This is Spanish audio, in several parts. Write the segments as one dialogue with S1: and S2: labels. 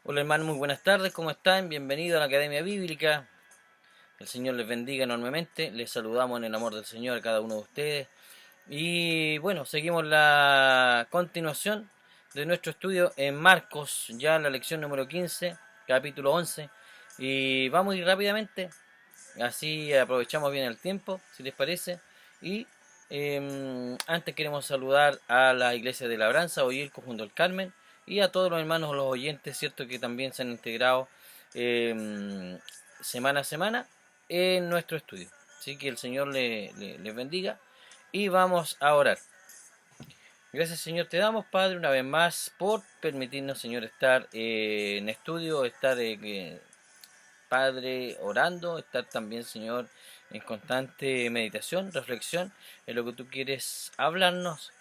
S1: Hola hermano, muy buenas tardes, ¿cómo están? Bienvenidos a la Academia Bíblica. El Señor les bendiga enormemente. Les saludamos en el amor del Señor a cada uno de ustedes. Y bueno, seguimos la continuación de nuestro estudio en Marcos, ya la lección número 15, capítulo 11. Y vamos a ir rápidamente, así aprovechamos bien el tiempo, si les parece. Y antes queremos saludar a la Iglesia de Labranza, hoy el Conjunto del Carmen, y a todos los hermanos, los oyentes, cierto que también se han integrado semana a semana en nuestro estudio. Así que el Señor les bendiga y vamos a orar. Gracias Señor te damos Padre una vez más por permitirnos Señor estar en estudio, estar Padre, orando, estar también, Señor, en constante meditación, reflexión en lo que tú quieres hablarnos.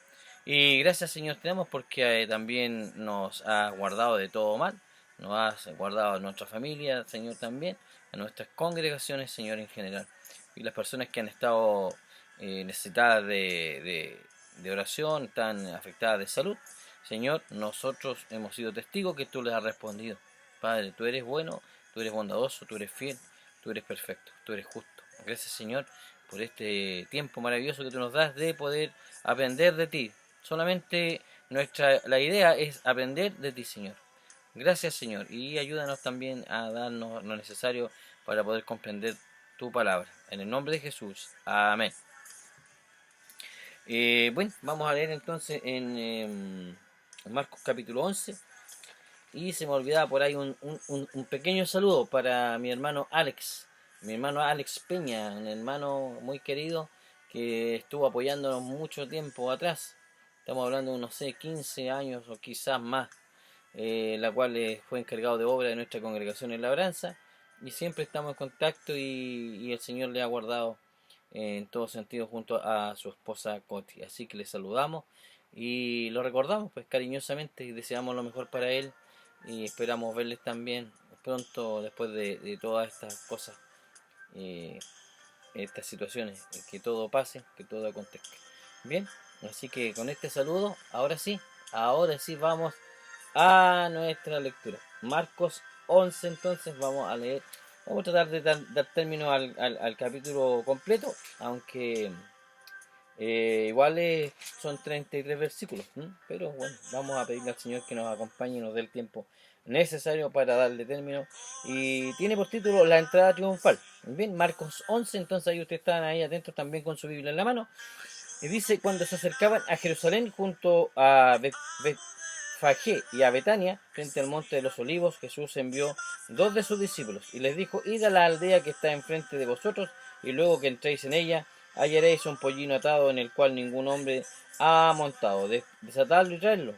S1: Y gracias, Señor, te damos porque también nos has guardado de todo mal, nos has guardado a nuestra familia, Señor, también, a nuestras congregaciones, Señor, en general. Y las personas que han estado necesitadas de oración, están afectadas de salud, Señor, nosotros hemos sido testigos que tú les has respondido. Padre, tú eres bueno, tú eres bondadoso, tú eres fiel, tú eres perfecto, tú eres justo. Gracias Señor por este tiempo maravilloso que tú nos das de poder aprender de ti. Solamente la idea es aprender de ti Señor. Gracias Señor y ayúdanos también a darnos lo necesario para poder comprender tu palabra. En el nombre de Jesús. Amén. Bueno, vamos a leer entonces en Marcos capítulo 11. Y se me olvidaba por ahí un pequeño saludo para mi hermano Alex Peña, un hermano muy querido que estuvo apoyándonos mucho tiempo atrás. Estamos hablando de, no sé, 15 años o quizás más, la cual fue encargado de obra de nuestra congregación en Labranza. Y siempre estamos en contacto y el Señor le ha guardado en todo sentido junto a su esposa Coti. Así que le saludamos y lo recordamos pues cariñosamente y deseamos lo mejor para él y esperamos verles también pronto después de todas estas cosas, eh, estas situaciones, que todo pase, que todo acontezca. Bien, así que con este saludo, ahora sí vamos a nuestra lectura. Marcos 11 entonces vamos a leer, vamos a tratar de dar término al capítulo completo, aunque igual son 33 versículos, pero bueno, vamos a pedirle al Señor que nos acompañe y nos dé el tiempo necesario para darle término. Y tiene por título La entrada triunfal. Bien, Marcos 11, entonces ahí ustedes están ahí atentos también con su Biblia en la mano. Y dice, cuando se acercaban a Jerusalén junto a Betfagé y a Betania, frente al monte de los olivos, Jesús envió dos de sus discípulos y les dijo, id a la aldea que está enfrente de vosotros, y luego que entréis en ella, hallaréis un pollino atado en el cual ningún hombre ha montado, desatadlo y traedlo.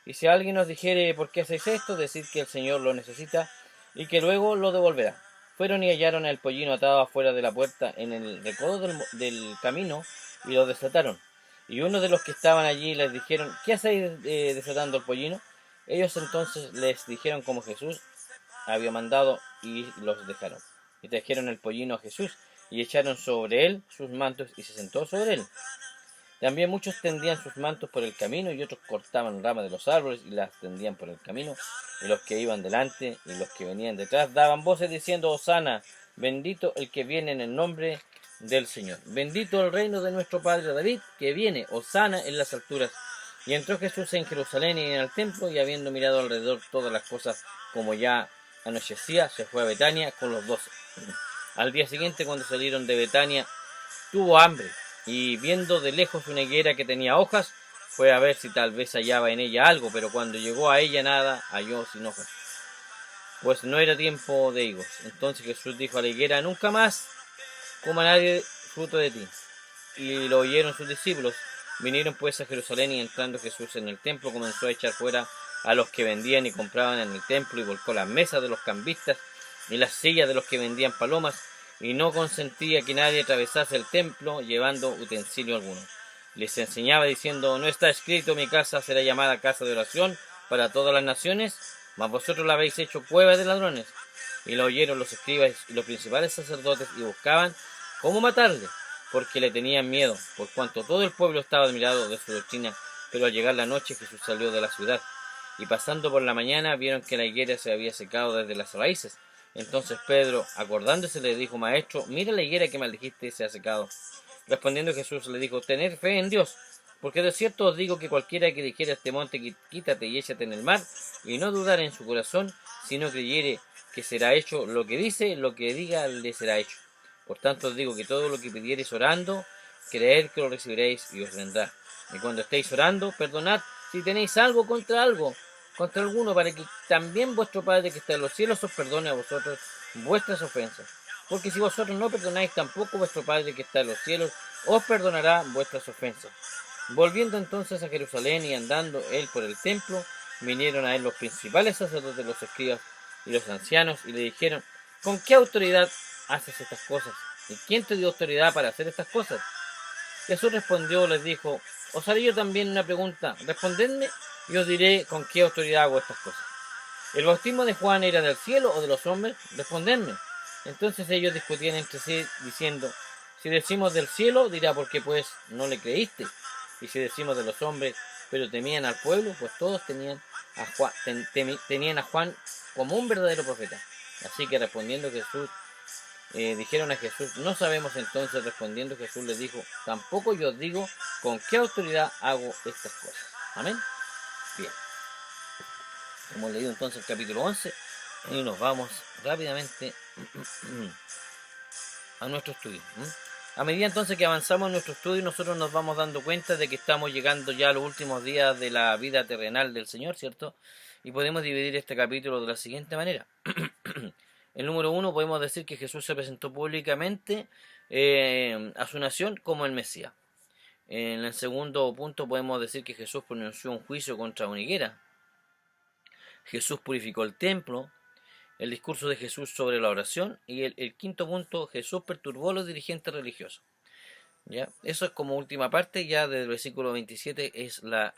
S1: Y si alguien os dijere por qué hacéis esto, decid que el Señor lo necesita y que luego lo devolverá. Fueron y hallaron al pollino atado afuera de la puerta en el recodo del camino y lo desataron. Y uno de los que estaban allí les dijeron, ¿qué hacéis desatando el pollino? Ellos entonces les dijeron como Jesús había mandado y los dejaron. Y trajeron el pollino a Jesús y echaron sobre él sus mantos y se sentó sobre él. También muchos tendían sus mantos por el camino y otros cortaban ramas de los árboles y las tendían por el camino. Y los que iban delante y los que venían detrás daban voces diciendo, Hosana, bendito el que viene en el nombre del Señor. Bendito el reino de nuestro Padre David, que viene, Hosana en las alturas. Y entró Jesús en Jerusalén y en el templo, y habiendo mirado alrededor todas las cosas como ya anochecía, se fue a Betania con los 12. Al día siguiente, cuando salieron de Betania, tuvo hambre, y viendo de lejos una higuera que tenía hojas, fue a ver si tal vez hallaba en ella algo, pero cuando llegó a ella nada halló sin hojas, pues no era tiempo de higos. Entonces Jesús dijo a la higuera, nunca más coma nadie fruto de ti. Y lo oyeron sus discípulos. Vinieron pues a Jerusalén y entrando Jesús en el templo comenzó a echar fuera a los que vendían y compraban en el templo y volcó las mesas de los cambistas y las sillas de los que vendían palomas y no consentía que nadie atravesase el templo llevando utensilio alguno. Les enseñaba diciendo, ¿no está escrito mi casa será llamada casa de oración para todas las naciones? Mas vosotros la habéis hecho cueva de ladrones. Y lo oyeron los escribas y los principales sacerdotes y buscaban cómo matarle, porque le tenían miedo, por cuanto todo el pueblo estaba admirado de su doctrina. Pero al llegar la noche Jesús salió de la ciudad. y pasando por la mañana vieron que la higuera se había secado desde las raíces. Entonces Pedro, acordándose, le dijo: Maestro, mira la higuera que maldijiste se ha secado. Respondiendo Jesús le dijo: Tened fe en Dios, porque de cierto os digo que cualquiera que dijere a este monte: Quítate y échate en el mar, y no dudare en su corazón, sino creyere que será hecho lo que dice, lo que diga le será hecho. Por tanto os digo que todo lo que pidiereis orando, creed que lo recibiréis y os vendrá. Y cuando estéis orando, perdonad si tenéis algo, contra alguno, para que también vuestro Padre que está en los cielos os perdone a vosotros vuestras ofensas. Porque si vosotros no perdonáis, tampoco vuestro Padre que está en los cielos os perdonará vuestras ofensas. Volviendo entonces a Jerusalén y andando él por el templo, vinieron a él los principales sacerdotes, los escribas y los ancianos, y le dijeron: ¿Con qué autoridad haces estas cosas? ¿Y quién te dio autoridad para hacer estas cosas? Jesús respondió, les dijo: Os haré yo también una pregunta, respondedme y os diré con qué autoridad hago estas cosas. ¿El bautismo de Juan era del cielo o de los hombres? Respondedme. Entonces ellos discutían entre sí, diciendo: Si decimos del cielo, dirá: ¿por qué pues no le creíste? Y si decimos de los hombres, pero temían al pueblo, pues todos tenían a Juan como un verdadero profeta. Así que respondiendo Jesús, dijeron a Jesús: No sabemos. Entonces respondiendo Jesús les dijo: Tampoco yo os digo con qué autoridad hago estas cosas. Amén. Bien. Hemos leído entonces el capítulo 11 y nos vamos rápidamente a nuestro estudio. A medida entonces que avanzamos en nuestro estudio, nosotros nos vamos dando cuenta de que estamos llegando ya a los últimos días de la vida terrenal del Señor, ¿cierto? Y podemos dividir este capítulo de la siguiente manera. El número 1, podemos decir que Jesús se presentó públicamente a su nación como el Mesías. En el segundo punto podemos decir que Jesús pronunció un juicio contra una higuera. Jesús purificó el templo. El discurso de Jesús sobre la oración. Y el quinto punto, Jesús perturbó a los dirigentes religiosos. ¿Ya? Eso es como última parte. Ya desde el versículo 27 es la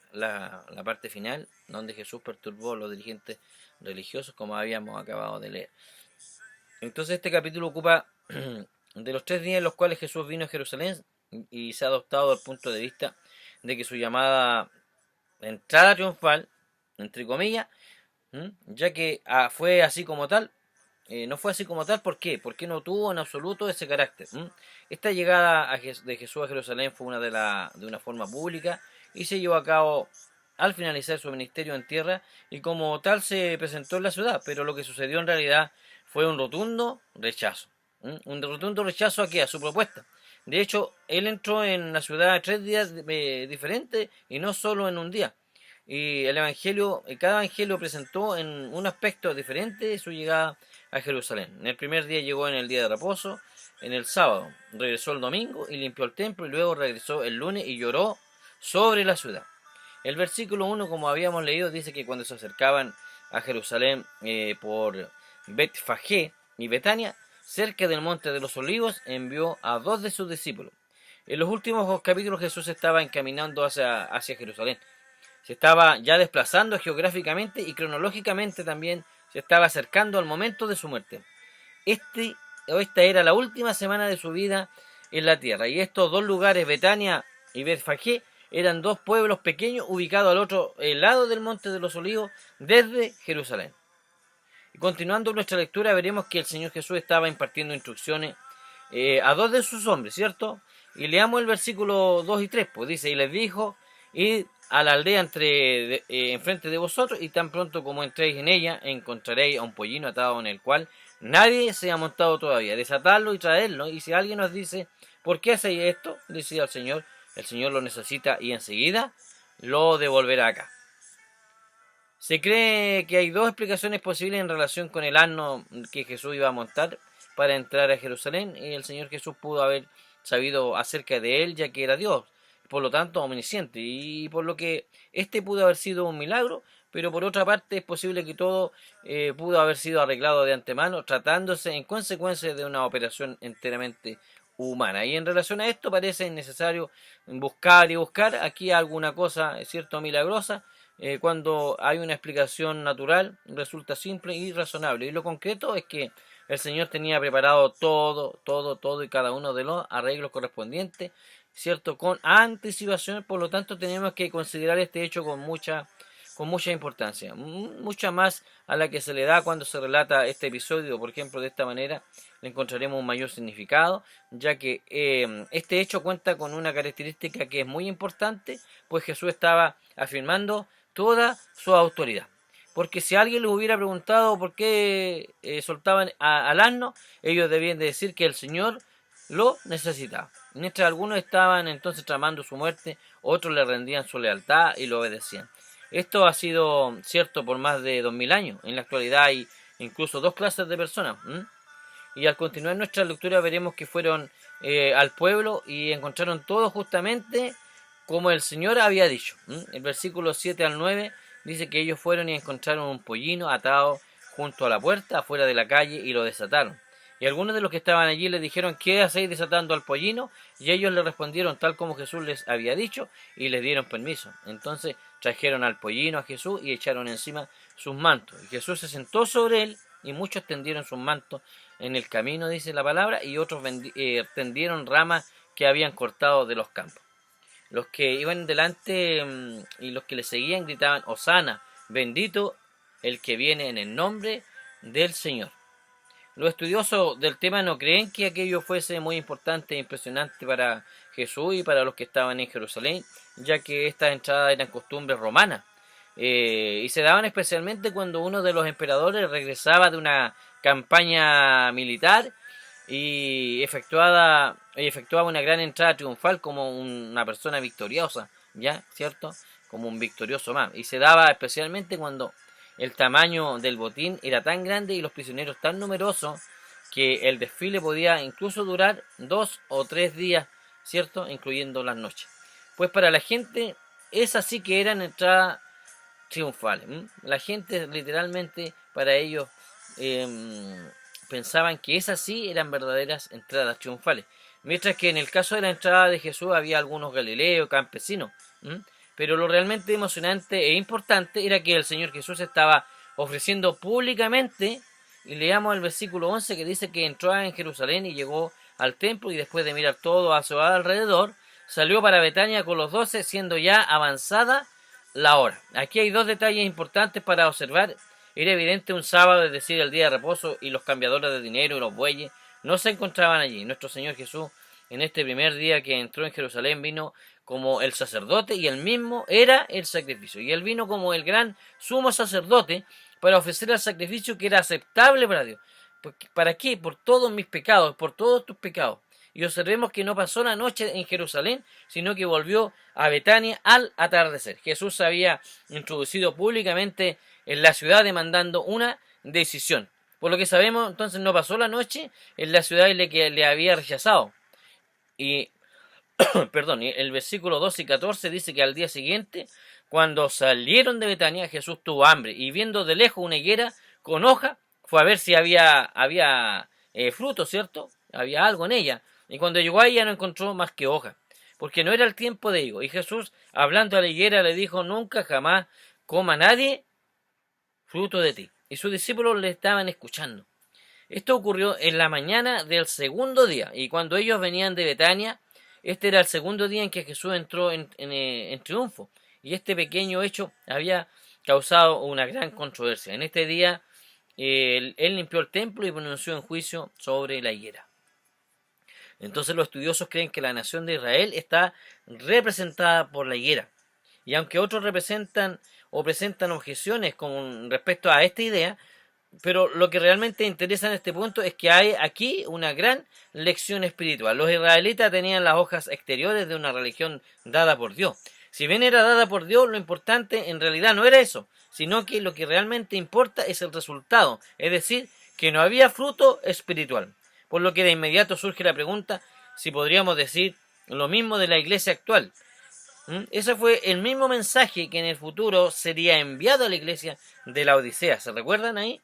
S1: parte final, donde Jesús perturbó a los dirigentes religiosos, como habíamos acabado de leer. Entonces este capítulo ocupa de los 3 días en los cuales Jesús vino a Jerusalén, y se ha adoptado el punto de vista de que su llamada entrada triunfal, entre comillas, ya que fue así como tal. No fue así como tal, ¿por qué? Porque no tuvo en absoluto ese carácter. Esta llegada de Jesús a Jerusalén fue de una forma pública y se llevó a cabo al finalizar su ministerio en tierra, y como tal se presentó en la ciudad, pero lo que sucedió en realidad fue un rotundo rechazo. Un rotundo rechazo a su propuesta. De hecho, él entró en la ciudad 3 días diferentes y no solo en un día. Y cada evangelio presentó en un aspecto diferente su llegada a Jerusalén. En el primer día llegó en el día de reposo, en el sábado regresó el domingo y limpió el templo, y luego regresó el lunes y lloró sobre la ciudad. El versículo 1, como habíamos leído, dice que cuando se acercaban a Jerusalén por Betfagé y Betania, cerca del monte de los olivos, envió a 2 de sus discípulos. En los últimos capítulos Jesús estaba encaminando hacia Jerusalén. Se estaba ya desplazando geográficamente y cronológicamente también se estaba acercando al momento de su muerte. Esta era la última semana de su vida en la tierra, y estos 2 lugares, Betania y Betfagé, eran 2 pueblos pequeños ubicados al otro lado del monte de los olivos desde Jerusalén. Y continuando nuestra lectura, veremos que el Señor Jesús estaba impartiendo instrucciones a 2 de sus hombres, ¿cierto? Y leamos el versículo 2 y 3, pues dice: Y les dijo: Id a la aldea enfrente de vosotros, y tan pronto como entréis en ella, encontraréis a un pollino atado en el cual nadie se ha montado todavía. Desatadlo y traedlo, y si alguien os dice: ¿por qué hacéis esto?, decid al Señor: el Señor lo necesita, y enseguida lo devolverá acá. Se cree que hay 2 explicaciones posibles en relación con el asno que Jesús iba a montar para entrar a Jerusalén, y el Señor Jesús pudo haber sabido acerca de él, ya que era Dios, por lo tanto omnisciente, y por lo que este pudo haber sido un milagro, pero por otra parte es posible que todo pudo haber sido arreglado de antemano, tratándose en consecuencia de una operación enteramente humana. Y en relación a esto parece necesario buscar aquí alguna cosa, es cierto, milagrosa. Cuando hay una explicación natural, resulta simple y razonable. Y lo concreto es que el Señor tenía preparado todo y cada uno de los arreglos correspondientes, ¿cierto?, con anticipación. Por lo tanto, tenemos que considerar este hecho con con mucha importancia, mucha más a la que se le da cuando se relata este episodio. Por ejemplo, de esta manera le encontraremos un mayor significado, ya que este hecho cuenta con una característica que es muy importante, pues Jesús estaba afirmando toda su autoridad. Porque si alguien les hubiera preguntado por qué soltaban al asno, ellos debían de decir que el Señor lo necesitaba. Mientras algunos estaban entonces tramando su muerte, otros le rendían su lealtad y lo obedecían. Esto ha sido cierto por más de 2000 años. En la actualidad hay incluso dos clases de personas. Y al continuar nuestra lectura veremos que fueron al pueblo y encontraron todo justamente como el Señor había dicho. El versículo 7 al 9 dice que ellos fueron y encontraron un pollino atado junto a la puerta, afuera de la calle, y lo desataron. Y algunos de los que estaban allí le dijeron: ¿qué hacéis desatando al pollino? Y ellos le respondieron tal como Jesús les había dicho, y les dieron permiso. Entonces trajeron al pollino a Jesús y echaron encima sus mantos. Y Jesús se sentó sobre él, y muchos tendieron sus mantos en el camino, dice la palabra, y otros tendieron ramas que habían cortado de los campos. Los que iban delante y los que le seguían gritaban: Hosana, bendito el que viene en el nombre del Señor. Los estudiosos del tema no creen que aquello fuese muy importante e impresionante para Jesús y para los que estaban en Jerusalén, ya que estas entradas eran costumbres romanas, y se daban especialmente cuando uno de los emperadores regresaba de una campaña militar y efectuaba una gran entrada triunfal como una persona victoriosa, ¿ya? ¿Cierto? Como un victorioso más. Y se daba especialmente cuando el tamaño del botín era tan grande y los prisioneros tan numerosos que el desfile podía incluso durar 2 o 3 días, ¿cierto? Incluyendo las noches. Pues para la gente es así que eran entradas triunfales. La gente literalmente para ellos pensaban que esas sí eran verdaderas entradas triunfales. Mientras que en el caso de la entrada de Jesús había algunos galileos, campesinos. Pero lo realmente emocionante e importante era que el Señor Jesús estaba ofreciendo públicamente, y leamos el versículo 11 que dice que entró en Jerusalén y llegó al templo, y después de mirar todo a su alrededor, salió para Betania con los 12, siendo ya avanzada la hora. Aquí hay dos detalles importantes para observar. Era evidente un sábado, es decir, el día de reposo, y los cambiadores de dinero y los bueyes no se encontraban allí. Nuestro Señor Jesús, en este primer día que entró en Jerusalén, vino como el sacerdote, y él mismo era el sacrificio. Y él vino como el gran sumo sacerdote para ofrecer el sacrificio que era aceptable para Dios. ¿Para qué? Por todos mis pecados, por todos tus pecados. Y observemos que no pasó la noche en Jerusalén, sino que volvió a Betania al atardecer. Jesús se había introducido públicamente en la ciudad demandando una decisión. Por lo que sabemos, entonces no pasó la noche en la ciudad que le había rechazado. Y perdón, el versículo 12 y 14 dice que al día siguiente, cuando salieron de Betania, Jesús tuvo hambre, y viendo de lejos una higuera con hoja, fue a ver si había fruto, ¿cierto? Había algo en ella. Y cuando llegó a ella no encontró más que hoja, porque no era el tiempo de higo. Y Jesús, hablando a la higuera, le dijo: nunca jamás coma nadie fruto de ti. Y sus discípulos le estaban escuchando. Esto ocurrió en la mañana del segundo día, y cuando ellos venían de Betania, este era el segundo día en que Jesús entró en triunfo, y este pequeño hecho había causado una gran controversia. En este día él limpió el templo y pronunció en juicio sobre la higuera. Entonces los estudiosos creen que la nación de Israel está representada por la higuera. Y aunque otros representan o presentan objeciones con respecto a esta idea, pero lo que realmente interesa en este punto es que hay aquí una gran lección espiritual. Los israelitas tenían las hojas exteriores de una religión dada por Dios. Si bien era dada por Dios, lo importante en realidad no era eso, sino que lo que realmente importa es el resultado, es decir, que no había fruto espiritual. Por lo que de inmediato surge la pregunta si podríamos decir lo mismo de la iglesia actual. Ese fue el mismo mensaje que en el futuro sería enviado a la iglesia de la Odisea. ¿Se recuerdan ahí?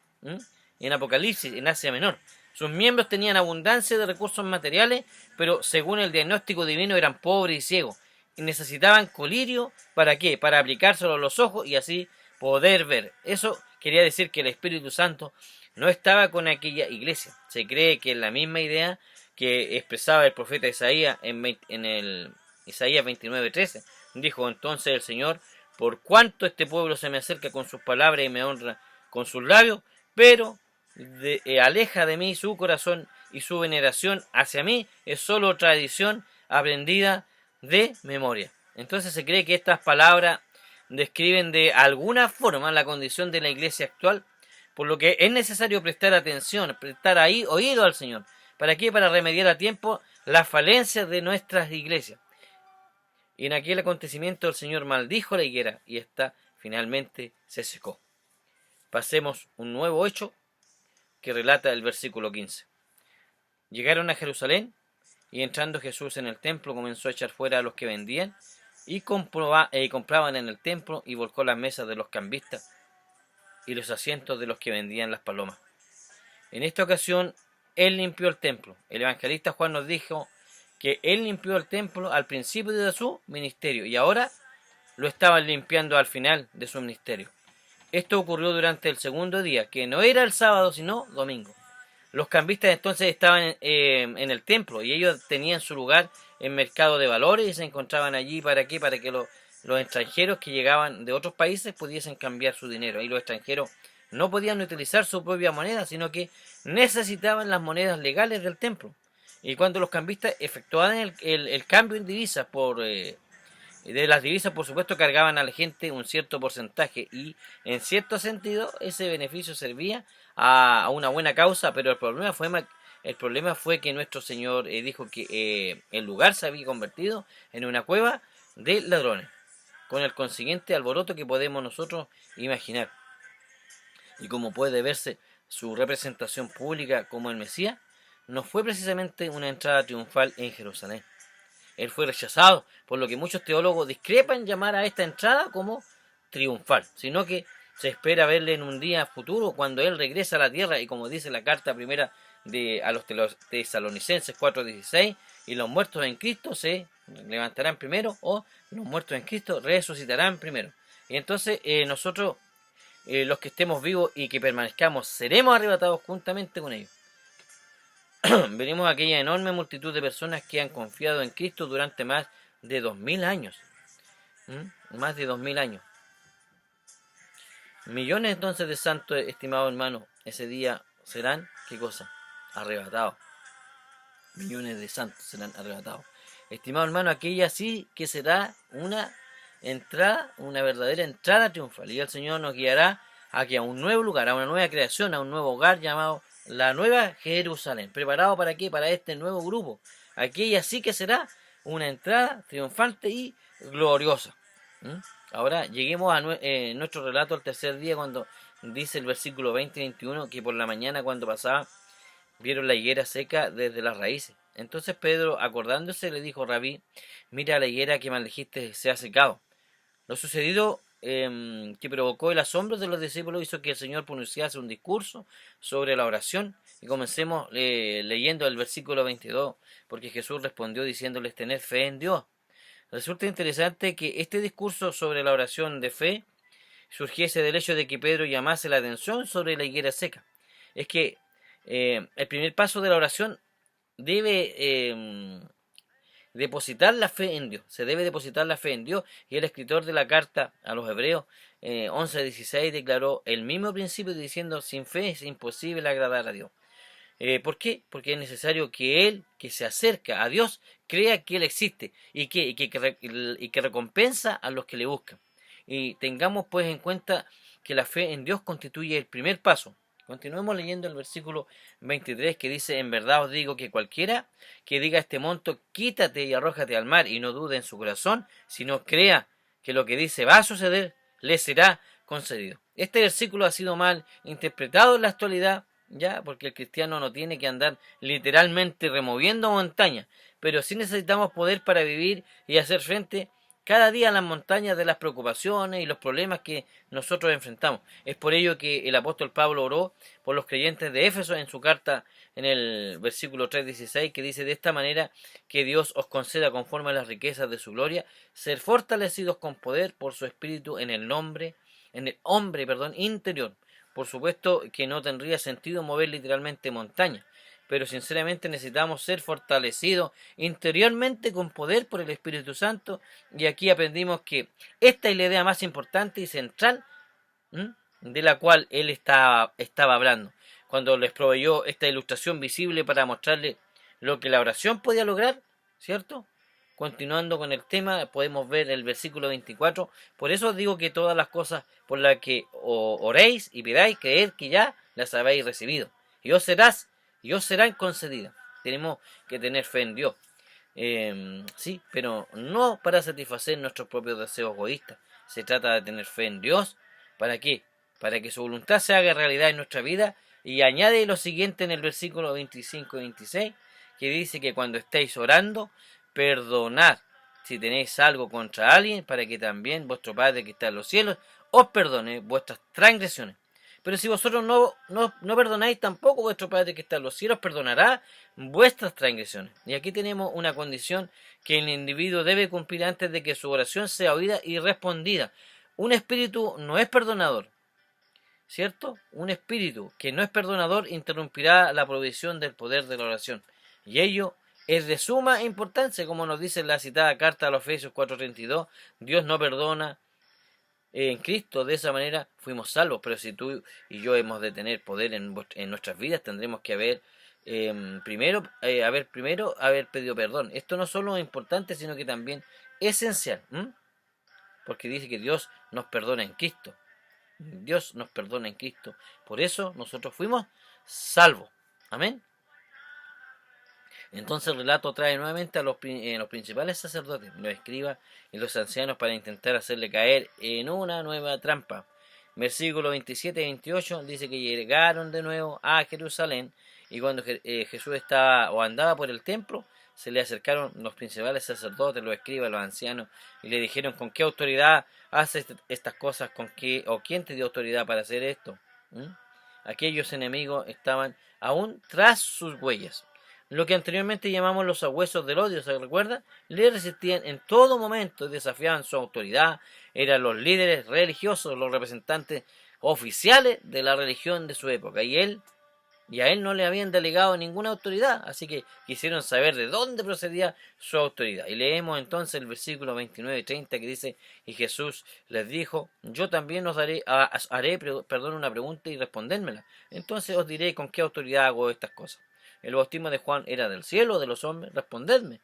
S1: En Apocalipsis, en Asia Menor. Sus miembros tenían abundancia de recursos materiales, pero según el diagnóstico divino eran pobres y ciegos. Y necesitaban colirio, ¿para qué? Para aplicárselo a los ojos y así poder ver. Eso quería decir que el Espíritu Santo no estaba con aquella iglesia. Se cree que es la misma idea que expresaba el profeta Isaías en el Isaías 29:13. Dijo: entonces el Señor por cuanto este pueblo se me acerca con sus palabras y me honra con sus labios, pero aleja de mí su corazón y su veneración hacia mí es solo tradición aprendida de memoria. Entonces se cree que estas palabras describen de alguna forma la condición de la iglesia actual, por lo que es necesario prestar atención, prestar ahí oído al Señor. ¿Para qué? Para remediar a tiempo las falencias de nuestras iglesias. Y en aquel acontecimiento el Señor maldijo la higuera y ésta finalmente se secó. Pasemos un nuevo hecho que relata el versículo 15. Llegaron a Jerusalén y entrando Jesús en el templo comenzó a echar fuera a los que vendían y compraban en el templo y volcó las mesas de los cambistas y los asientos de los que vendían las palomas. En esta ocasión él limpió el templo. El evangelista Juan nos dijo que él limpió el templo al principio de su ministerio y ahora lo estaban limpiando al final de su ministerio. Esto ocurrió durante el segundo día, que no era el sábado sino domingo. Los cambistas entonces estaban en el templo y ellos tenían su lugar en mercado de valores y se encontraban allí ¿para qué? Para que los extranjeros que llegaban de otros países pudiesen cambiar su dinero. Y los extranjeros no podían utilizar su propia moneda, sino que necesitaban las monedas legales del templo. Y cuando los cambistas efectuaban el cambio en divisas de las divisas, por supuesto, cargaban a la gente un cierto porcentaje y en cierto sentido ese beneficio servía a una buena causa, pero el problema fue que nuestro Señor dijo que el lugar se había convertido en una cueva de ladrones, con el consiguiente alboroto que podemos nosotros imaginar. Y como puede verse, su representación pública como el Mesías no fue precisamente una entrada triunfal en Jerusalén. Él fue rechazado, por lo que muchos teólogos discrepan llamar a esta entrada como triunfal, sino que se espera verle en un día futuro cuando Él regresa a la tierra y como dice la carta primera a los Tesalonicenses 4:16, y los muertos en Cristo se levantarán primero o los muertos en Cristo resucitarán primero. Y entonces nosotros, los que estemos vivos y que permanezcamos, seremos arrebatados juntamente con ellos. Venimos a aquella enorme multitud de personas que han confiado en Cristo durante más de 2000 años. Más de 2000 años. Millones entonces de santos, estimados hermanos, ese día serán, ¿qué cosa? Arrebatados. Millones de santos serán arrebatados. Estimado hermano, aquella sí que será una entrada, una verdadera entrada triunfal. Y el Señor nos guiará aquí a un nuevo lugar, a una nueva creación, a un nuevo hogar llamado la Nueva Jerusalén. ¿Preparado para qué? Para este nuevo grupo. Aquella sí que será una entrada triunfante y gloriosa. Ahora lleguemos a nuestro relato al tercer día, cuando dice el versículo 20 y 21 que por la mañana cuando pasaba vieron la higuera seca desde las raíces. Entonces Pedro, acordándose, le dijo: Rabí, mira la higuera que maldijiste se ha secado. Lo sucedido que provocó el asombro de los discípulos hizo que el Señor pronunciase un discurso sobre la oración. Y comencemos leyendo el versículo 22, porque Jesús respondió diciéndoles: tened fe en Dios. Resulta interesante que este discurso sobre la oración de fe surgiese del hecho de que Pedro llamase la atención sobre la higuera seca. Es que el primer paso de la oración debe depositar la fe en Dios. Se debe depositar la fe en Dios. Y el escritor de la carta a los Hebreos 11:16 declaró el mismo principio diciendo: sin fe es imposible agradar a Dios. ¿Por qué? Porque es necesario que él, que se acerca a Dios, crea que Él existe y que recompensa a los que le buscan. Y tengamos pues en cuenta que la fe en Dios constituye el primer paso. Continuemos leyendo el versículo 23 que dice: en verdad os digo que cualquiera que diga a este monte, quítate y arrójate al mar, y no dude en su corazón, sino crea que lo que dice va a suceder, le será concedido. Este versículo ha sido mal interpretado en la actualidad, ya, porque el cristiano no tiene que andar literalmente removiendo montañas, pero sí necesitamos poder para vivir y hacer frente cada día a las montañas de las preocupaciones y los problemas que nosotros enfrentamos. Es por ello que el apóstol Pablo oró por los creyentes de Éfeso en su carta en el versículo 3:16, que dice: de esta manera que Dios os conceda conforme a las riquezas de su gloria, ser fortalecidos con poder por su espíritu en el hombre interior. Por supuesto que no tendría sentido mover literalmente montañas, pero sinceramente necesitamos ser fortalecidos interiormente con poder por el Espíritu Santo. Y aquí aprendimos que esta es la idea más importante y central, ¿m?, de la cual él estaba hablando, cuando les proveyó esta ilustración visible para mostrarle lo que la oración podía lograr, ¿cierto? Continuando con el tema, podemos ver el versículo 24. Por eso os digo que todas las cosas por las que oréis y pidáis, creed que ya las habéis recibido, y os serán concedidas. Tenemos que tener fe en Dios. Sí, pero no para satisfacer nuestros propios deseos egoístas. Se trata de tener fe en Dios. ¿Para qué? Para que su voluntad se haga realidad en nuestra vida. Y añade lo siguiente en el versículo 25 y 26, que dice que cuando estéis orando, perdonad si tenéis algo contra alguien, para que también vuestro Padre que está en los cielos os perdone vuestras transgresiones. Pero si vosotros no perdonáis, tampoco vuestro Padre que está en los cielos perdonará vuestras transgresiones. Y aquí tenemos una condición que el individuo debe cumplir antes de que su oración sea oída y respondida. Un espíritu no es perdonador, ¿cierto? Un espíritu que no es perdonador interrumpirá la provisión del poder de la oración. Y ello es de suma importancia, como nos dice la citada carta a los Efesios 4:32. Dios no perdona. En Cristo, de esa manera, fuimos salvos. Pero si tú y yo hemos de tener poder en nuestras vidas, tendremos que haber primero haber pedido perdón. Esto no solo es importante, sino que también esencial, porque dice que Dios nos perdona en Cristo. Dios nos perdona en Cristo. Por eso nosotros fuimos salvos. Amén. Entonces el relato trae nuevamente a los principales sacerdotes, los escribas y los ancianos para intentar hacerle caer en una nueva trampa. Versículos 27 y 28 dice que llegaron de nuevo a Jerusalén, y cuando Jesús estaba o andaba por el templo, se le acercaron los principales sacerdotes, los escribas, los ancianos, y le dijeron: ¿con qué autoridad haces estas cosas? ¿Con qué, o quién te dio autoridad para hacer esto? Aquellos enemigos estaban aún tras sus huellas. Lo que anteriormente llamamos los sabuesos del odio, ¿se recuerda? Le resistían en todo momento y desafiaban su autoridad. Eran los líderes religiosos, los representantes oficiales de la religión de su época. Y a él no le habían delegado ninguna autoridad, así que quisieron saber de dónde procedía su autoridad. Y leemos entonces el versículo 29 y 30 que dice: y Jesús les dijo: yo también os haré una pregunta y respondérmela. Entonces os diré con qué autoridad hago estas cosas. ¿El bautismo de Juan era del cielo o de los hombres? Respondedme.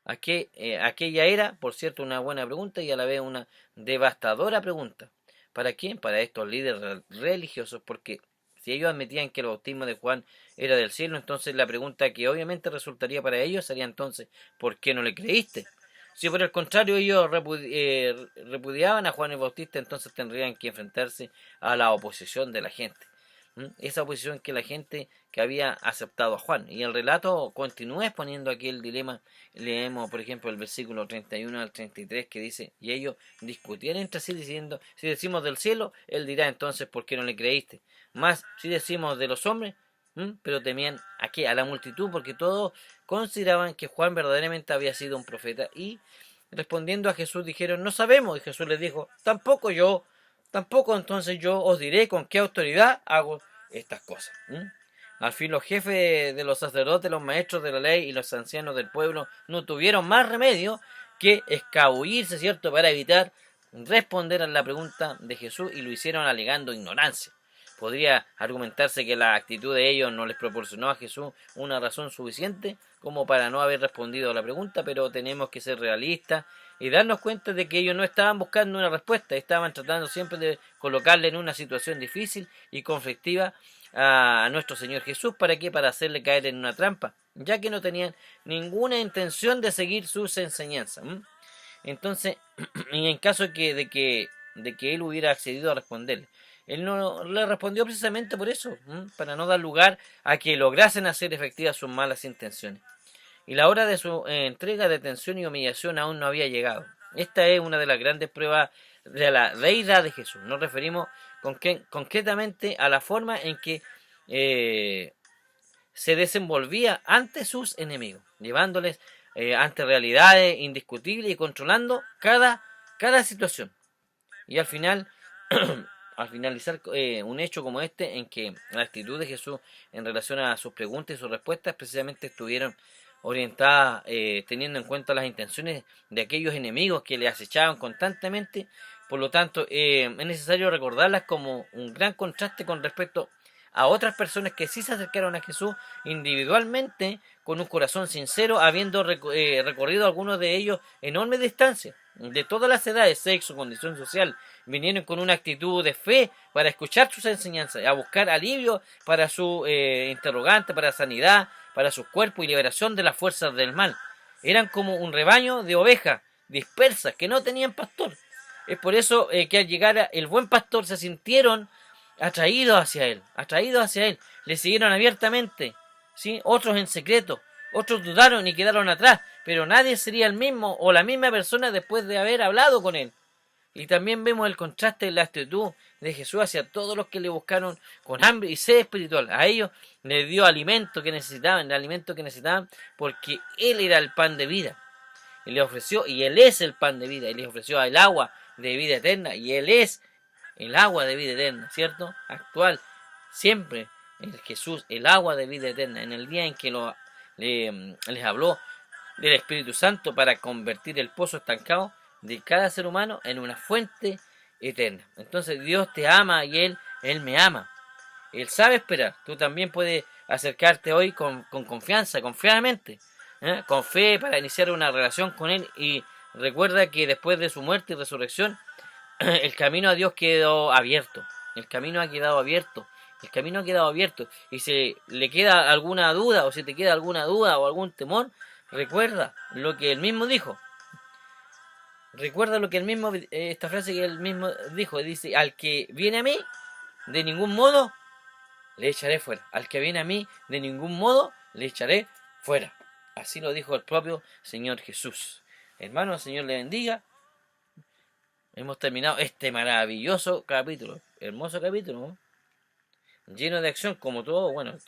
S1: Aquella era, por cierto, una buena pregunta y a la vez una devastadora pregunta. ¿Para quién? Para estos líderes religiosos, porque si ellos admitían que el bautismo de Juan era del cielo, entonces la pregunta que obviamente resultaría para ellos sería entonces: ¿por qué no le creíste? Si por el contrario ellos repudiaban a Juan el Bautista, entonces tendrían que enfrentarse a la oposición de la gente. Esa oposición que la gente que había aceptado a Juan. Y el relato continúa exponiendo aquí el dilema. Leemos, por ejemplo, el versículo 31 al 33 que dice: y ellos discutían entre sí diciendo: si decimos del cielo, él dirá entonces: ¿por qué no le creíste? Más si decimos de los hombres, pero temían a la multitud, porque todos consideraban que Juan verdaderamente había sido un profeta. Y respondiendo a Jesús dijeron: no sabemos. Y Jesús les dijo: tampoco entonces yo os diré con qué autoridad hago estas cosas. Al fin los jefes de los sacerdotes, los maestros de la ley y los ancianos del pueblo no tuvieron más remedio que escabullirse, ¿cierto?, para evitar responder a la pregunta de Jesús, y lo hicieron alegando ignorancia. Podría argumentarse que la actitud de ellos no les proporcionó a Jesús una razón suficiente como para no haber respondido a la pregunta, pero tenemos que ser realistas y darnos cuenta de que ellos no estaban buscando una respuesta, estaban tratando siempre de colocarle en una situación difícil y conflictiva a nuestro Señor Jesús. ¿Para qué? Para hacerle caer en una trampa, ya que no tenían ninguna intención de seguir sus enseñanzas. Entonces, y en caso de que él hubiera accedido a responderle, él no le respondió precisamente por eso, para no dar lugar a que lograsen hacer efectivas sus malas intenciones. Y la hora de su entrega, detención y humillación aún no había llegado. Esta es una de las grandes pruebas de la deidad de Jesús. Nos referimos concretamente a la forma en que se desenvolvía ante sus enemigos, llevándoles ante realidades indiscutibles y controlando cada situación. Y al final al finalizar un hecho como este, en que la actitud de Jesús en relación a sus preguntas y sus respuestas precisamente estuvieron orientadas teniendo en cuenta las intenciones de aquellos enemigos que le acechaban constantemente. Por lo tanto, es necesario recordarlas como un gran contraste con respecto a otras personas que sí se acercaron a Jesús individualmente, con un corazón sincero, habiendo recorrido algunos de ellos enormes distancias, de todas las edades, sexo, condición social, vinieron con una actitud de fe para escuchar sus enseñanzas, a buscar alivio para su interrogante, para sanidad, para su cuerpo y liberación de las fuerzas del mal. Eran como un rebaño de ovejas dispersas que no tenían pastor. Es por eso que al llegar el buen pastor se sintieron atraídos hacia él, le siguieron abiertamente, ¿sí? Otros en secreto, otros dudaron y quedaron atrás, pero nadie sería el mismo o la misma persona después de haber hablado con él. Y también vemos el contraste en la actitud de Jesús hacia todos los que le buscaron con hambre y sed espiritual. A ellos les dio alimento que necesitaban, el alimento que necesitaban, porque Él era el pan de vida. Y les ofreció, y Él es el pan de vida, y les ofreció el agua de vida eterna, y Él es el agua de vida eterna, ¿cierto? Actual, siempre el Jesús, el agua de vida eterna, en el día en que les habló del Espíritu Santo para convertir el pozo estancado de cada ser humano en una fuente eterna. Entonces Dios te ama y Él me ama. Él sabe esperar. Tú también puedes acercarte hoy con confianza, confiadamente, con fe para iniciar una relación con Él, y recuerda que después de su muerte y resurrección, el camino a Dios quedó abierto. El camino ha quedado abierto. El camino ha quedado abierto. Y si le queda alguna duda, o si te queda alguna duda o algún temor, recuerda lo que Él mismo dijo. Recuerda lo que Él mismo, esta frase que Él mismo dijo. Dice: al que viene a mí, de ningún modo le echaré fuera. Al que viene a mí, de ningún modo le echaré fuera. Así lo dijo el propio Señor Jesús. Hermano, el Señor le bendiga. Hemos terminado este maravilloso capítulo, hermoso capítulo, ¿no? Lleno de acción, como todo, bueno,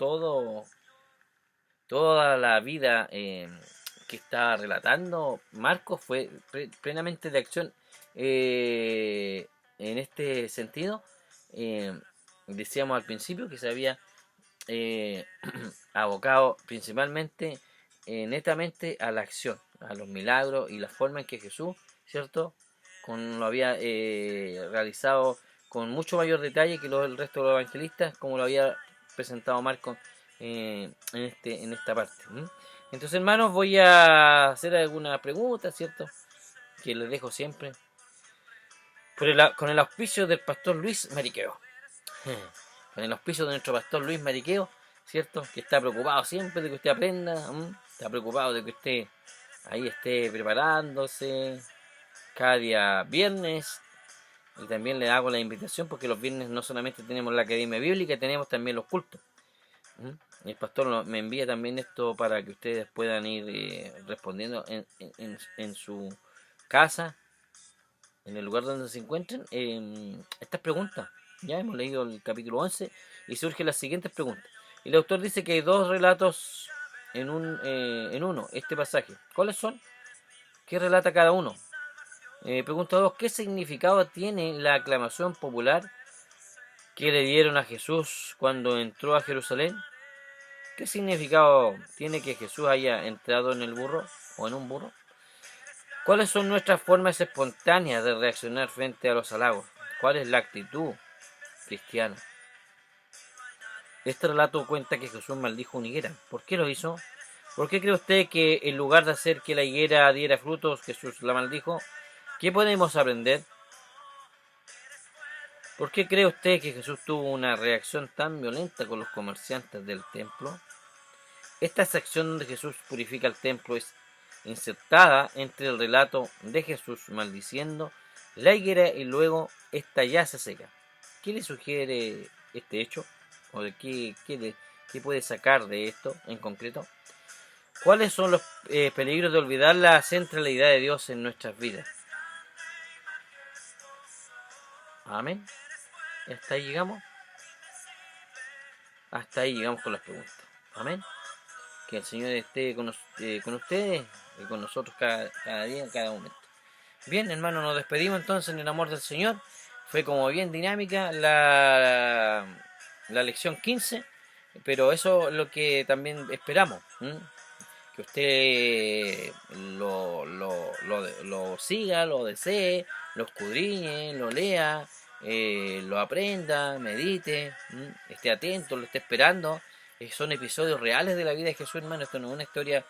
S1: toda la vida que está relatando Marcos fue plenamente de acción. En este sentido, decíamos al principio que se había abocado principalmente, netamente a la acción, a los milagros y la forma en que Jesús, ¿cierto?, lo había realizado con mucho mayor detalle que el resto de los evangelistas, como lo había presentado Marcos en esta parte. Entonces, hermanos, voy a hacer alguna pregunta, ¿cierto?, que les dejo siempre, con el auspicio del pastor Luis Mariqueo. Con el auspicio de nuestro pastor Luis Mariqueo, ¿cierto?, que está preocupado siempre de que usted aprenda, está preocupado de que usted ahí esté preparándose cada día viernes. Y también le hago la invitación, porque los viernes no solamente tenemos la Academia Bíblica, tenemos también los cultos. El pastor me envía también esto para que ustedes puedan ir respondiendo en su casa, en el lugar donde se encuentren, estas preguntas. Ya hemos leído el capítulo 11 y surgen las siguientes preguntas. El autor dice que hay dos relatos en uno, este pasaje. ¿Cuáles son? ¿Qué relata cada uno? Pregunta 2. ¿Qué significado tiene la aclamación popular que le dieron a Jesús cuando entró a Jerusalén? ¿Qué significado tiene que Jesús haya entrado en el burro o en un burro? ¿Cuáles son nuestras formas espontáneas de reaccionar frente a los halagos? ¿Cuál es la actitud cristiana? Este relato cuenta que Jesús maldijo una higuera. ¿Por qué lo hizo? ¿Por qué cree usted que en lugar de hacer que la higuera diera frutos, Jesús la maldijo? ¿Qué podemos aprender? ¿Por qué cree usted que Jesús tuvo una reacción tan violenta con los comerciantes del templo? Esta sección donde Jesús purifica el templo es insertada entre el relato de Jesús maldiciendo la higuera y luego esta ya se seca. ¿Qué le sugiere este hecho? ¿O de qué puede sacar de esto en concreto? ¿Cuáles son los peligros de olvidar la centralidad de Dios en nuestras vidas? Amén. Hasta ahí llegamos. Hasta ahí llegamos con las preguntas. Amén. Que el Señor esté con ustedes y con nosotros cada día, en cada momento. Bien, hermano, nos despedimos entonces en el amor del Señor. Fue como bien dinámica la lección 15, pero eso es lo que también esperamos. ¿M? Que usted lo siga, lo desee, lo escudriñe, lo lea, lo aprenda, medite, esté atento, lo esté esperando. Son episodios reales de la vida de Jesús, hermano. Esto no es una historia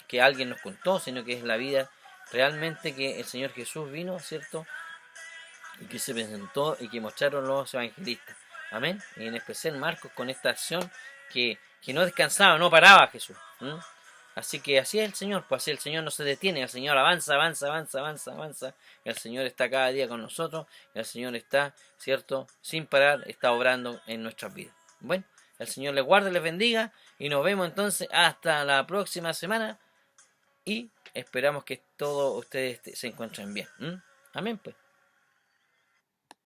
S1: que alguien nos contó, sino que es la vida realmente que el Señor Jesús vino, ¿cierto? Y que se presentó y que mostraron los evangelistas. Amén. Y en especial Marcos con esta acción que no descansaba, no paraba Jesús. Así que así es el Señor, pues así el Señor no se detiene, el Señor avanza, avanza, avanza, avanza, avanza. El Señor está cada día con nosotros, el Señor está, ¿cierto? Sin parar, está obrando en nuestras vidas. Bueno, el Señor les guarde, les bendiga y nos vemos entonces hasta la próxima semana y esperamos que todos ustedes se encuentren bien. Amén, pues.